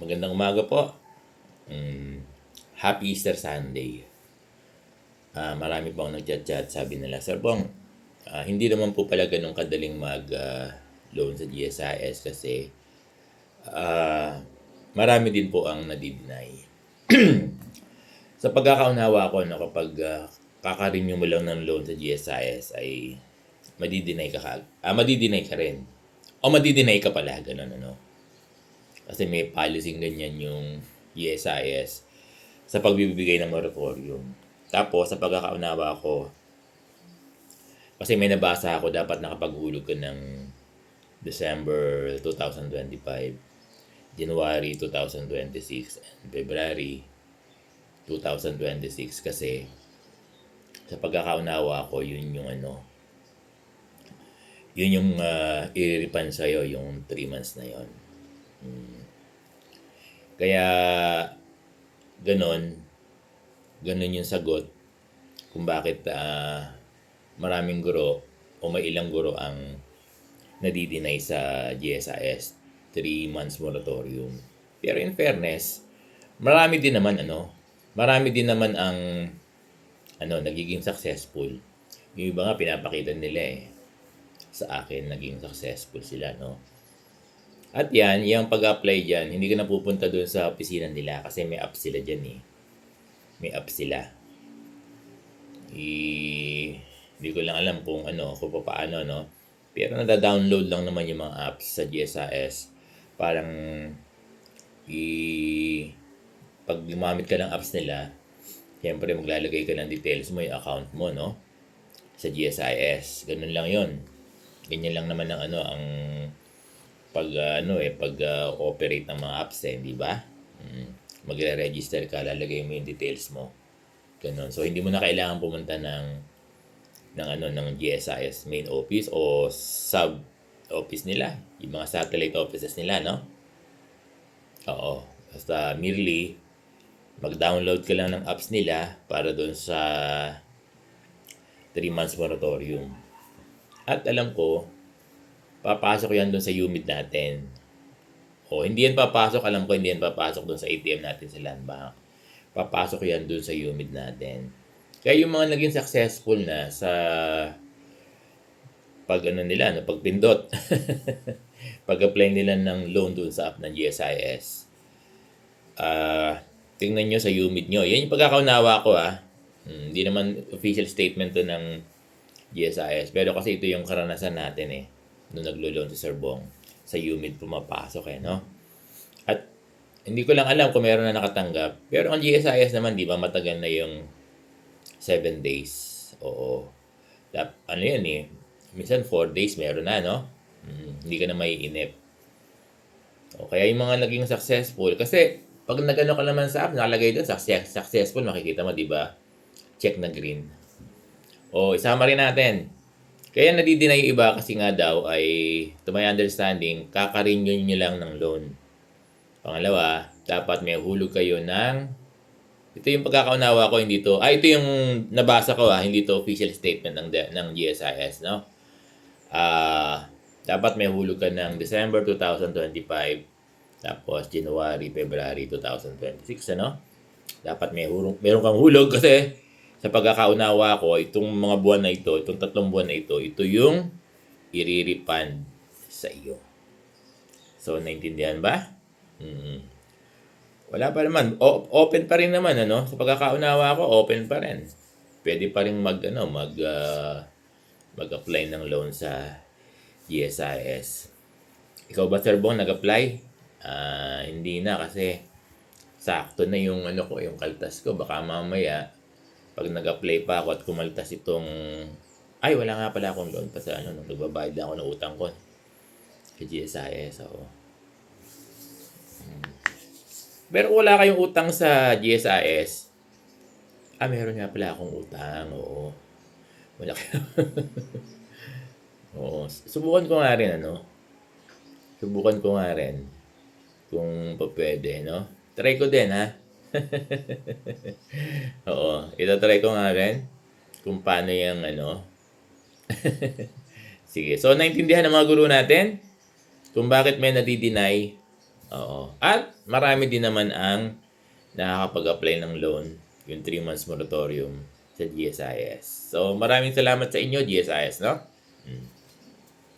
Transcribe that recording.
Magandang umaga po. Happy Easter Sunday. Marami pong nagchat-chat, sabi nila, Sir Bong, hindi naman po pala ganun kadaling mag-loan sa GSIS kasi marami din po ang nadideny. Sa pagkakaunawa ko, kapag kakarenew mo lang ng loan sa GSIS ay madideny ka rin. O madideny ka pala, ganun ano. Kasi may policy ganyan yung GSIS sa pagbibigay ng moratorium. Tapos, sa pagkakaunawa ko, kasi may nabasa ako, dapat nakapaghulog ka ng December 2025, January 2026, and February 2026 kasi sa pagkakaunawa ko, yun yung i-refund sa'yo yung 3 months na yon. Kaya ganon yung sagot kung bakit maraming guro o may ilang guro ang nadideny sa GSIS 3 months moratorium. Pero in fairness, marami din naman ang nagiging successful. Yung iba nga pinapakita nila sa akin naging successful sila, no? At yung pag-apply dyan, hindi ka na pupunta doon sa opisina nila kasi may app sila dyan. May app sila. Hindi ko lang alam kung paano, no? Pero nada-download lang naman yung mga apps sa GSIS. Parang pag gumamit ka ng apps nila, siyempre maglalagay ka ng details mo, yung account mo, no? Sa GSIS. Ganun lang yon. Ganyan lang naman ang pag-operate ng mga apps, di ba? Magre-register ka, lalagay mo yung details mo. Ganun. So hindi mo na kailangan pumunta ng GSIS main office o sub office nila, yung mga satellite offices nila, no? Oo. Basta merely mag-download ka lang ng apps nila para doon sa 3 months moratorium. At alam ko, papasok yan doon sa UMID natin. O hindi yan papasok, alam ko hindi yan papasok doon sa ATM natin sa Land Bank. Papasok yan doon sa UMID natin. Kaya yung mga naging successful na sa pagpindot, pag-apply nila ng loan doon sa app ng GSIS, tingnan nyo sa UMID nyo. Yan yung pagkakaunawa ko Hindi naman official statement to ng GSIS. Pero kasi ito yung karanasan natin nung naglo-loan si Sir Bong. Sa UMID pumapasok no? At hindi ko lang alam kung meron na nakatanggap. Pero ang GSIS naman, di ba, matagal na yung 7 days. Oo. Minsan 4 days meron na, no? Hindi ka na maiinip. Kaya yung mga naging successful, kasi pag nagano ka naman sa app, nakalagay doon, successful, makikita mo, di ba? Check na green. Isama rin natin. Kaya nadideny yung iba kasi nga daw ay, to my understanding, kaka-renew nyo lang ng loan. Pangalawa, dapat may hulog kayo ito yung pagkakaunawa ko, ito yung nabasa ko hindi to official statement ng GSIS, no? Dapat may hulog ka ng December 2025, tapos January, February 2026, Dapat meron kang hulog kasi sa pagkakaunawa ko, itong mga buwan na ito, itong 3 buwan na ito yung i-refund sa iyo. So, naintindihan ba? Wala pa naman. Open pa rin naman, Sa pagkakaunawa ko, open pa rin. Pwede pa rin mag-apply ng loan sa GSIS. Ikaw ba, Sir Bong, nag-apply? Hindi na kasi sakto na yung yung kaltas ko. Baka mamaya pag nag-apply pa ako at kumaltas wala nga pala akong loan pa sa nagbabayad ako ng utang ko sa GSIS. Pero wala kayong utang sa GSIS. Meron nga pala akong utang. Oo. Wala kayo. Oo. Subukan ko nga rin, Subukan ko nga rin kung pwede, no? Try ko din, ha? Oo. Ito-try ko nga rin kung paano yung Sige. So, naintindihan ng mga guro natin kung bakit may nadideny Oo. At marami din naman ang nakakapag-apply ng loan, yung 3 months moratorium sa GSIS. So, maraming salamat sa inyo, GSIS, no?